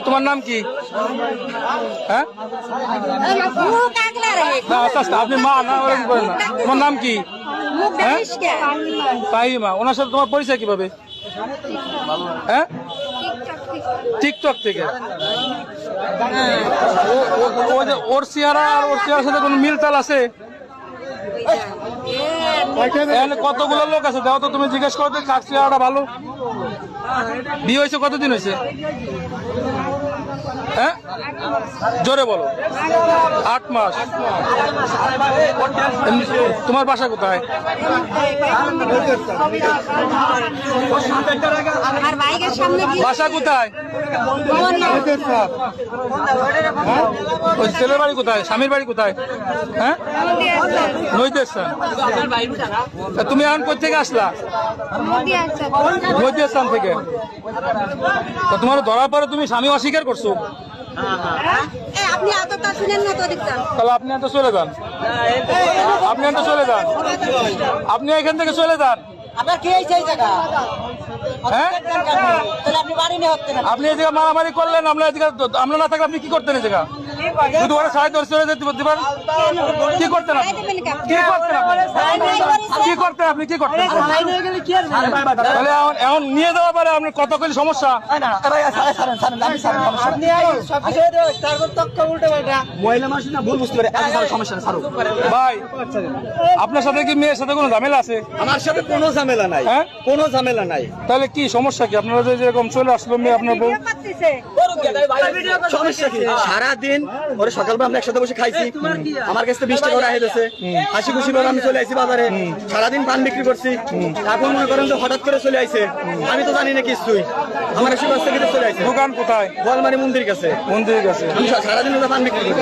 তোমার নাম কি? হ্যাঁ আপনি মা না করেন না, তোমার নাম কি? ফাহিমা, ওনার সাথে তোমার পরিচয় কিভাবে? হ্যাঁ টিকটক থেকে। ওর চেহারা আর ওর চেহারার সাথে কোনো মিলতাল আছে? কতগুলো লোক আছে দাও তো, তুমি জিজ্ঞেস করো কার চেহারাটা ভালো। বিয়ে হয়েছে কতদিন হয়েছে? হ্যাঁ জোরে বলো। 8 মাস। তোমার বাসা কোথায়? বাসা কোথায়? ছেলের বাড়ি কোথায়? স্বামীর বাড়ি কোথায়? হ্যাঁ নৈদেশান। তুমি এখন কোথা থেকে আসলা? নৈদেশান থেকে। তোমার ধরার পরে তুমি স্বামী অস্বীকার করছো? তাহলে আপনি এত চলে যান, আপনি এত চলে যান, আপনি এখান থেকে চলে যান। আপনি এই জায়গা মারামারি করলেন, আমরা না থাকলে আপনি কি করতেন? এই জায়গা শুধু ওরা সাহায্য চলে যেতে দিবেন? কি করতেন আপনি? কি করতেন কি করতেন আপনি? কি করতেন? তাহলে এখন নিয়ে যাওয়া পারে আপনার কত কিছু সমস্যা। ভাই আপনার সাথে কি মেয়ের সাথে কোনো ঝামেলা আছে? আমার সাথে কোনো ঝামেলা নাই। হ্যাঁ কোনো ঝামেলা নাই। তাহলে কি সমস্যা কি? আপনারা যে যেরকম চলে আসলো মেয়ে আপনার বউ, সমস্যা কি? সারাদিন ওরা সকালবেলা আমরা একসাথে বসে খাইছি, আমার কাছে 20 টাকা রাখে দিয়েছে, হাসি খুশি করে আমি চলে আসি বাজারে, সারাদিন পান বিক্রি করছি। এখন মনে করেন যে হঠাৎ করে চলে আইছে, আমি তো জানি না কিছুই। আমার এসে বাস থেকে চলে আইছে। দোকান কোথায়? গোয়ালমারি মন্দির কাছে। মন্দিরের কাছে। আমি সারাদিন পান বিক্রি করি।